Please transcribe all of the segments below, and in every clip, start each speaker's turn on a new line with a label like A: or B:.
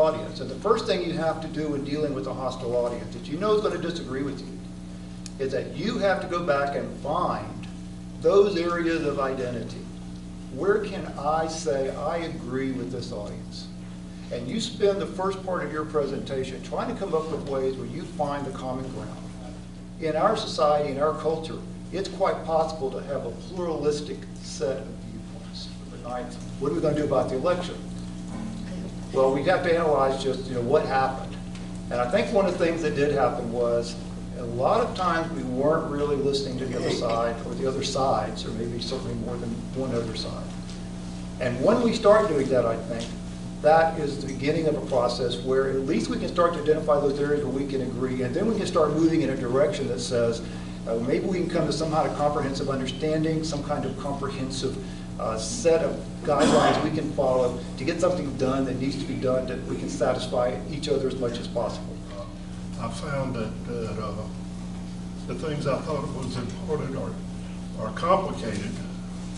A: audience. And the first thing you have to do in dealing with a hostile audience that you know is going to disagree with you is that you have to go back and find those areas of identity. Where can I say I agree with this audience? And you spend the first part of your presentation trying to come up with ways where you find the common ground. In our society, in our culture, it's quite possible to have a pluralistic set of viewpoints. What are we going to do about the election? Well, we have to analyze just what happened. And I think one of the things that did happen was a lot of times we weren't really listening to the other side or the other sides, or maybe certainly more than one other side. And when we start doing that, I think, that is the beginning of a process where at least we can start to identify those areas where we can agree, and then we can start moving in a direction that says, maybe we can come to some kind of comprehensive understanding, some kind of comprehensive set of guidelines we can follow to get something done that needs to be done that we can satisfy each other as much as possible.
B: I found that the things I thought was important or complicated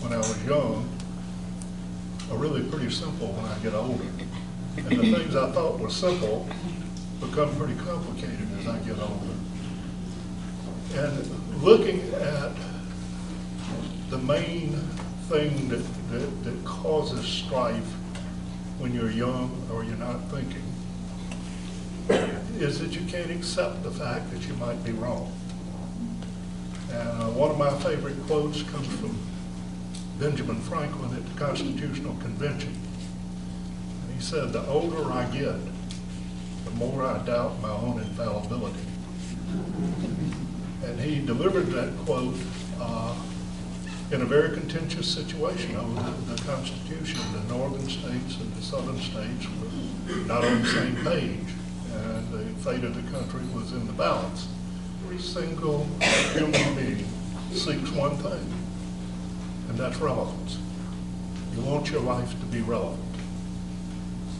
B: when I was young are really pretty simple when I get older. And the things I thought were simple become pretty complicated as I get older. And looking at the main thing that causes strife when you're young or you're not thinking is that you can't accept the fact that you might be wrong. And one of my favorite quotes comes from Benjamin Franklin at the Constitutional Convention. And he said, "The older I get, the more I doubt my own infallibility." And he delivered that quote in a very contentious situation over the Constitution. The northern states and the southern states were not on the same page, and the fate of the country was in the balance. Every single human being seeks one thing, and that's relevance. You want your life to be relevant.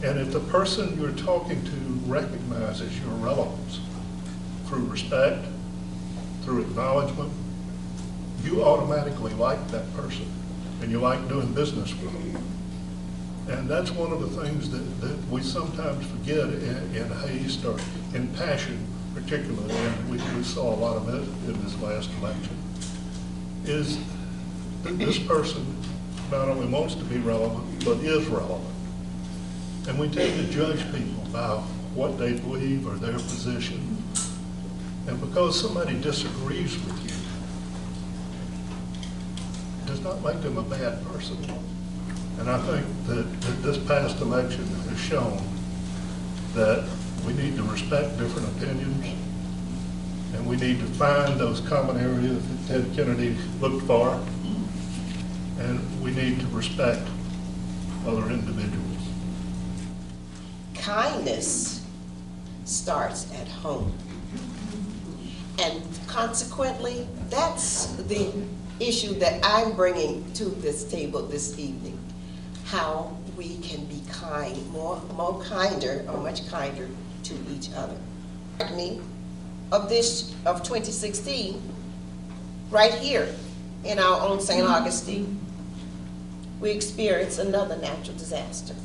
B: And if the person you're talking to recognizes your relevance through respect, through acknowledgement, you automatically like that person and you like doing business with them. And that's one of the things that we sometimes forget in haste or in passion, particularly, and we saw a lot of it in this last election, is that this person not only wants to be relevant, but is relevant. And we tend to judge people by what they believe or their position. And because somebody disagrees with you, it does not make them a bad person. And I think that this past election has shown that we need to respect different opinions, and we need to find those common areas that Ted Kennedy looked for, and we need to respect other individuals.
C: Kindness starts at home. And consequently, that's the issue that I'm bringing to this table this evening. How we can be kind, more kinder, or much kinder to each other. Of 2016, right here in our own St. Augustine, we experienced another natural disaster,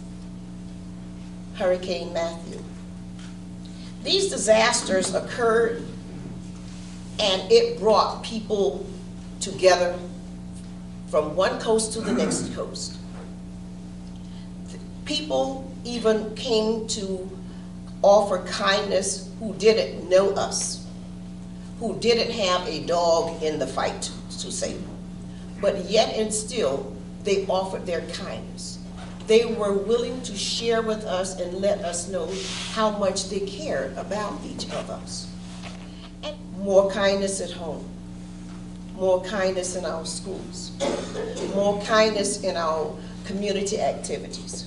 C: Hurricane Matthew. These disasters occurred and it brought people together from one coast to the next coast. People even came to offer kindness who didn't know us, who didn't have a dog in the fight, to say. But yet and still, they offered their kindness. They were willing to share with us and let us know how much they cared about each of us. And more kindness at home, more kindness in our schools, more kindness in our community activities.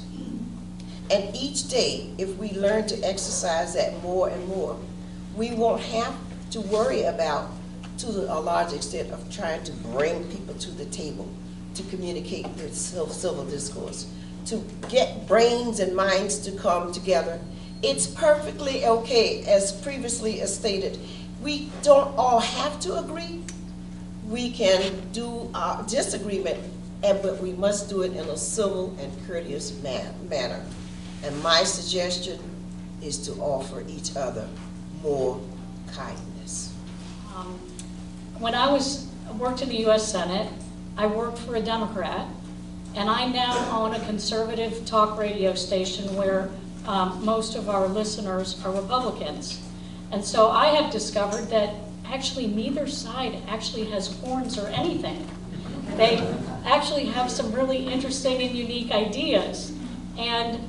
C: And each day, if we learn to exercise that more and more, we won't have to worry about, to a large extent, of trying to bring people to the table to communicate with civil discourse, to get brains and minds to come together. It's perfectly okay, as previously as stated. We don't all have to agree. We can do our disagreement, but we must do it in a civil and courteous manner. And my suggestion is to offer each other more kindness.
D: When I worked in the U.S. Senate, I worked for a Democrat, and I now own a conservative talk radio station where most of our listeners are Republicans. And so I have discovered that actually neither side actually has horns or anything. They actually have some really interesting and unique ideas. And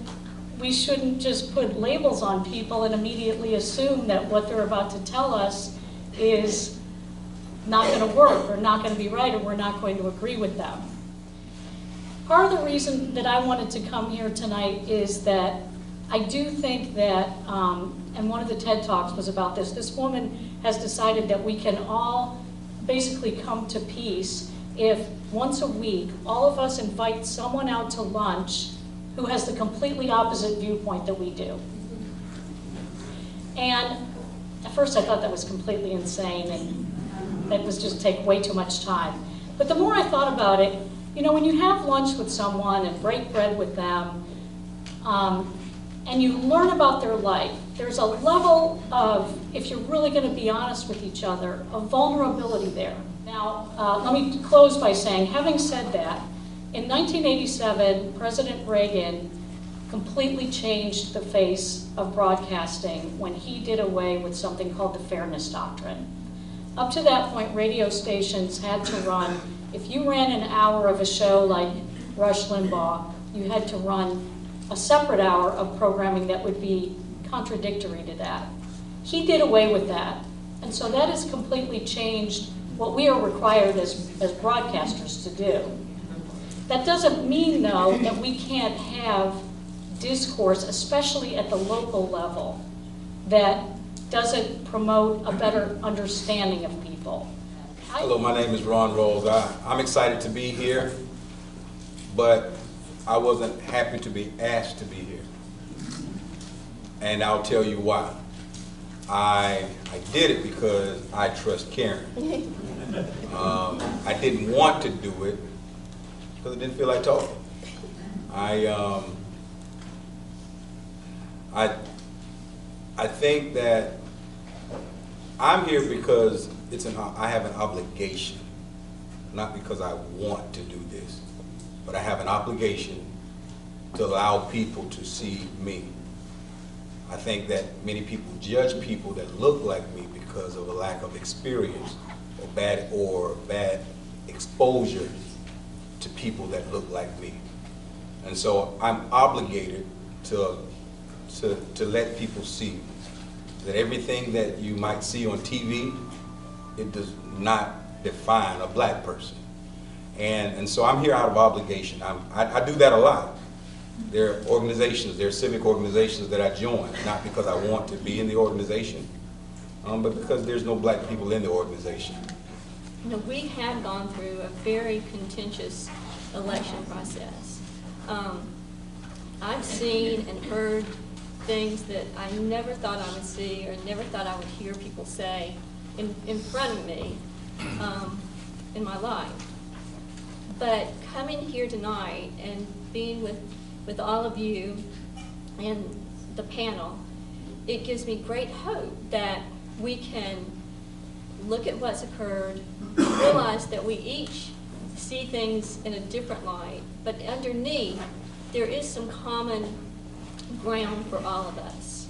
D: we shouldn't just put labels on people and immediately assume that what they're about to tell us is not going to work or not going to be right, or we're not going to agree with them. Part of the reason that I wanted to come here tonight is that I do think that, and one of the TED Talks was about this, this woman has decided that we can all basically come to peace if once a week all of us invite someone out to lunch who has the completely opposite viewpoint that we do. And at first I thought that was completely insane and that was just take way too much time. But the more I thought about it, you know, when you have lunch with someone and break bread with them, and you learn about their life, there's a level of, if you're really going to be honest with each other, of vulnerability there. Now, let me close by saying, having said that, in 1987, President Reagan completely changed the face of broadcasting when he did away with something called the Fairness Doctrine. Up to that point, radio stations had to run, if you ran an hour of a show like Rush Limbaugh, you had to run a separate hour of programming that would be contradictory to that. He did away with that. And so that has completely changed what we are required as broadcasters to do. That doesn't mean, though, that we can't have discourse, especially at the local level, that doesn't promote a better understanding of people.
E: Hello, my name is Rawls. I'm excited to be here, but I wasn't happy to be asked to be here. And I'll tell you why. I did it because I trust Karen. I didn't want to do it because I didn't feel like talking. I think that I'm here because I have an obligation, not because I want to do this, but I have an obligation to allow people to see me. I think that many people judge people that look like me because of a lack of experience or bad exposure to people that look like me. And so I'm obligated to let people see that everything that you might see on TV, it does not define a black person. And so I'm here out of obligation. I do that a lot. There are organizations, there are civic organizations that I join, not because I want to be in the organization, but because there's no black people in the organization.
F: You know, we have gone through a very contentious election process. I've seen and heard things that I never thought I would see or never thought I would hear people say in front of me in my life. But coming here tonight and being with all of you and the panel, it gives me great hope that we can look at what's occurred, realize that we each see things in a different light, but underneath there is some common ground for all of us.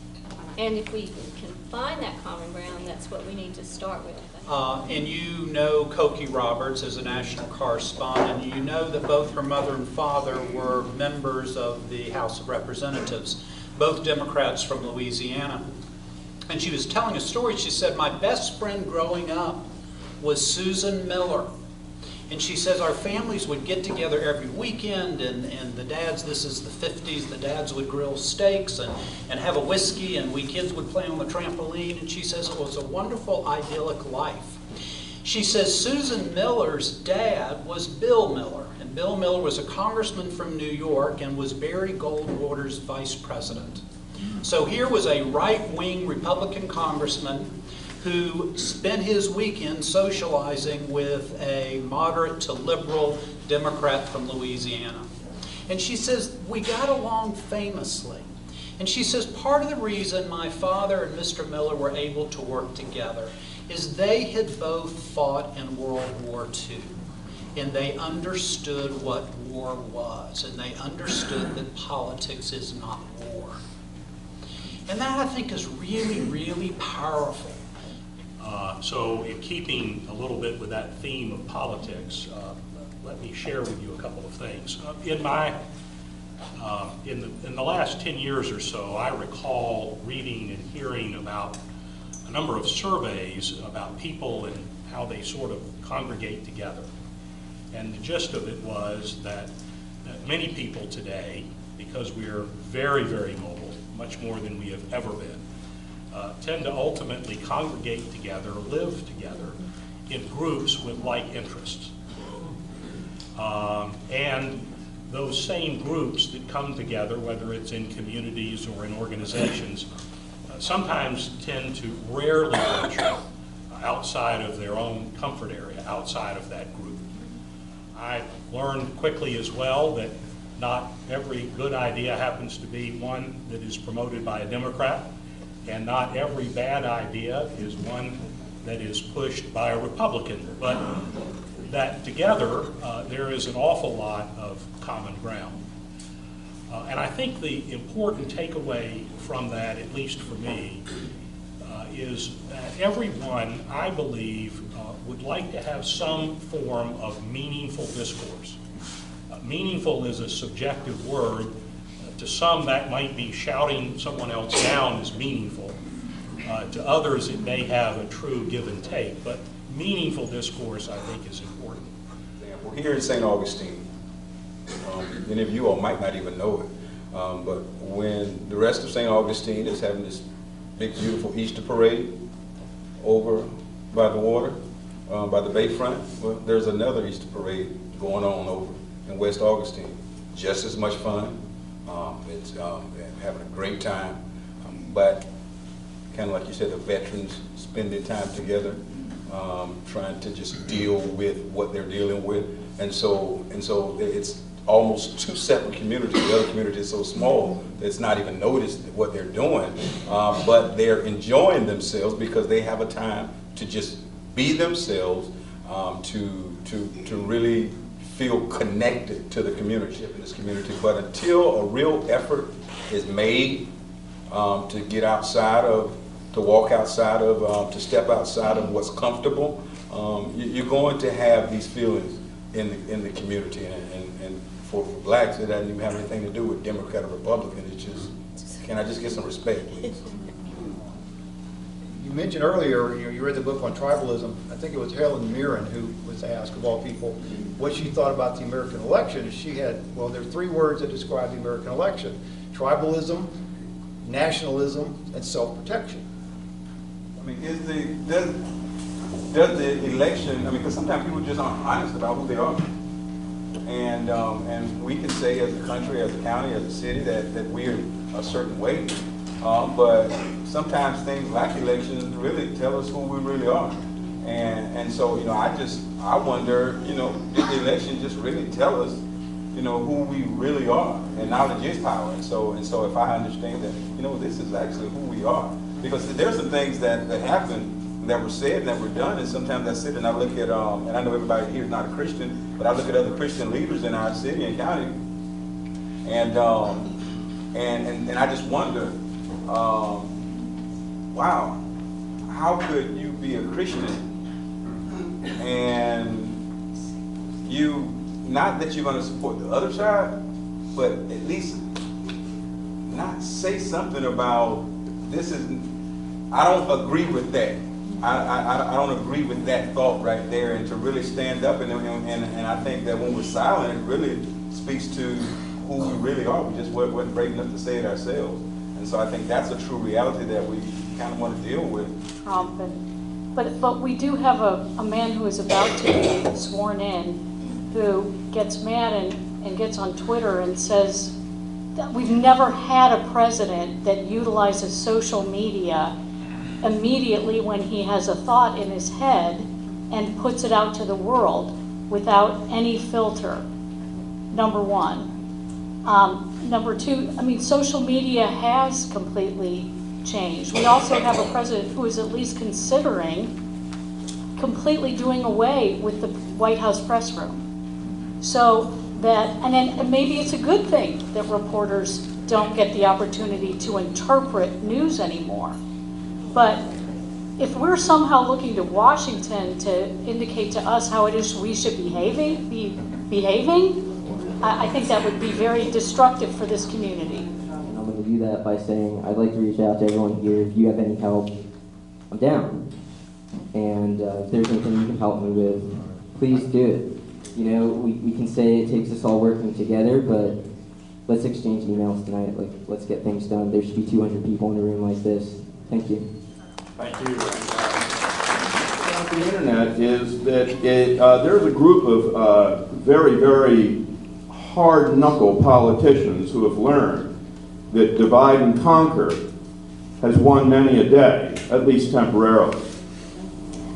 F: And if we can find that common ground, that's what we need to start with.
G: And you know Cokie Roberts as a national correspondent. You know that both her mother and father were members of the House of Representatives, both Democrats from Louisiana. And she was telling a story. She said, my best friend growing up was Susan Miller. And she says our families would get together every weekend, and the dads, this is the 50s, the dads would grill steaks and have a whiskey, and we kids would play on the trampoline. And she says it was a wonderful, idyllic life. She says Susan Miller's dad was Bill Miller, and Bill Miller was a congressman from New York and was Barry Goldwater's vice president. So here was a right-wing Republican congressman who spent his weekend socializing with a moderate to liberal Democrat from Louisiana. And she says, we got along famously. And she says, part of the reason my father and Mr. Miller were able to work together is they had both fought in World War II. And they understood what war was. And they understood that politics is not war. And that, I think, is really, really powerful.
H: So in keeping a little bit with that theme of politics, let me share with you a couple of things. In the last 10 years or so, I recall reading and hearing about a number of surveys about people and how they sort of congregate together. And the gist of it was that many people today, because we are very, very mobile, much more than we have ever been, tend to ultimately congregate together, live together in groups with like interests. And those same groups that come together, whether it's in communities or in organizations, sometimes tend to rarely venture outside of their own comfort area, outside of that group. I learned quickly as well that not every good idea happens to be one that is promoted by a Democrat, and not every bad idea is one that is pushed by a Republican, but that together there is an awful lot of common ground. And I think the important takeaway from that, at least for me, is that everyone, I believe, would like to have some form of meaningful discourse. Meaningful is a subjective word. To some, that might be shouting someone else down is meaningful. To others, it may have a true give and take. But meaningful discourse, I think, is important.
E: Well, here in St. Augustine, many of you all might not even know it, but when the rest of St. Augustine is having this big, beautiful Easter parade over by the water, by the bayfront, well, there's another Easter parade going on over in West Augustine. Just as much fun. It's having a great time, but kind of like you said, the veterans spending time together, trying to just deal with what they're dealing with, and so it's almost two separate communities. The other community is so small that it's not even noticed what they're doing, but they're enjoying themselves because they have a time to just be themselves, to really feel connected to the community, in this community. But until a real effort is made to get outside of, to walk outside of, to step outside of what's comfortable, you're going to have these feelings in the community. And for blacks, it doesn't even have anything to do with Democrat or Republican. It's just, can I just get some respect, please?
A: You mentioned earlier, you read the book on tribalism. I think it was Helen Mirren who was asked, of all people, what she thought about the American election. And she had, well, there are three words that describe the American election: tribalism, nationalism, and self-protection.
E: I mean, does the election, I mean, because sometimes people just aren't honest about who they are. And we can say as a country, as a county, as a city, that we're a certain way. But sometimes things like elections really tell us who we really are. And so, you know, I wonder, you know, did the election just really tell us, you know, who we really are? And knowledge is power. And so if I understand that, you know, this is actually who we are. Because there's some things that happen, that were said and that were done, and sometimes I sit and I look at, and I know everybody here is not a Christian, but I look at other Christian leaders in our city and county, and I just wonder, wow, how could you be a Christian and you, not that you're going to support the other side, but at least not say something about this is, I don't agree with that. I don't agree with that thought right there, and to really stand up and I think that when we're silent, it really speaks to who we really are. We just weren't brave enough to say it ourselves. And so I think that's a true reality that we kind of want to deal with.
D: But we do have a man who is about to be sworn in who gets mad and gets on Twitter and says that we've never had a president that utilizes social media immediately when he has a thought in his head and puts it out to the world without any filter, number one. Number two, I mean, social media has completely changed. We also have a president who is at least considering completely doing away with the White House press room. So that, and maybe it's a good thing that reporters don't get the opportunity to interpret news anymore. But if we're somehow looking to Washington to indicate to us how it is we should be behaving, I think that would be very destructive for this community.
I: And I'm going to do that by saying I'd like to reach out to everyone here. If you have any help, I'm down. And if there's anything you can help me with, please do it. You know, we can say it takes us all working together, but let's exchange emails tonight. Like, let's get things done. There should be 200 people in a room like this. Thank you.
J: Thank you. The internet is that there's a group of very, very hard-knuckle politicians who have learned that divide and conquer has won many a day, at least temporarily.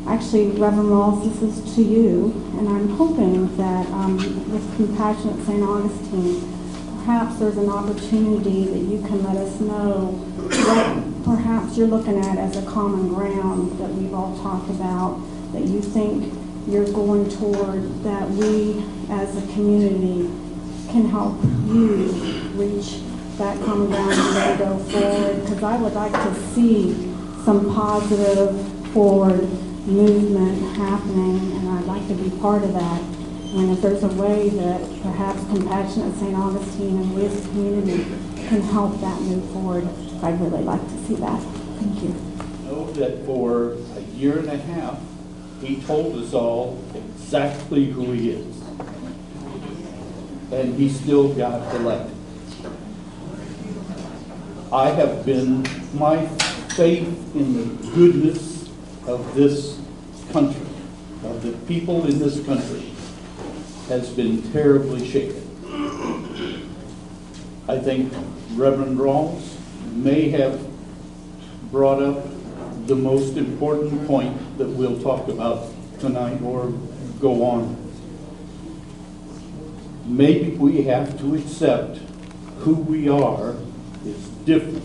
K: Actually, Reverend Rawls, this is to you, and I'm hoping that with Compassionate St. Augustine, perhaps there's an opportunity that you can let us know what perhaps you're looking at as a common ground that we've all talked about, that you think you're going toward, that we as a community can help you reach that common ground and go forward, because I would like to see some positive forward movement happening, and I'd like to be part of that. And if there's a way that perhaps Compassionate St. Augustine and we as a community can help that move forward, I'd really like to see that. Thank you.
L: Know that for a year and a half, he told us all exactly who he is. And he still got elected. I have been, my faith in the goodness of this country, of the people in this country, has been terribly shaken. I think Reverend Rawls may have brought up the most important point that we'll talk about tonight or go on. Maybe we have to accept who we are is different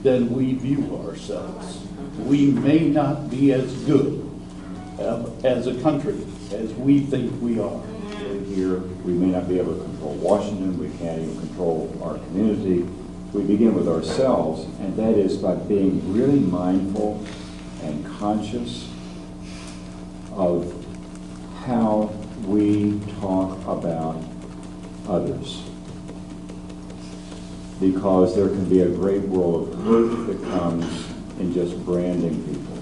L: than we view ourselves. We may not be as good as a country as we think we are.
M: Here, we may not be able to control Washington, we can't even control our community. We begin with ourselves, and that is by being really mindful and conscious of how we talk about others. Because there can be a great world of hurt that comes in just branding people,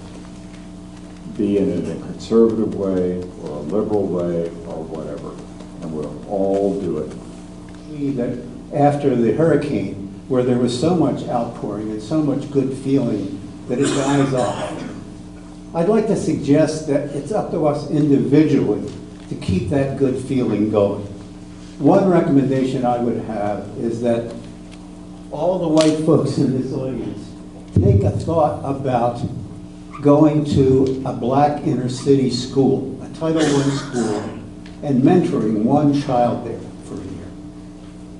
M: be it in a conservative way or a liberal way or whatever, and we'll all do it.
N: That after the hurricane, where there was so much outpouring and so much good feeling, that it dies off. I'd like to suggest that it's up to us individually to keep that good feeling going. One recommendation I would have is that all the white folks in this audience take a thought about going to a black inner city school, a Title I school, and mentoring one child there for a year.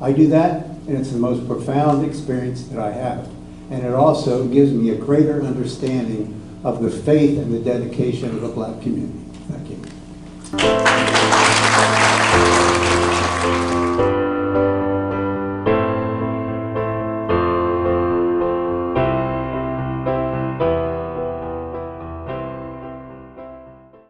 N: I do that, and it's the most profound experience that I have. And it also gives me a greater understanding of the faith and the dedication of the black community. Thank you.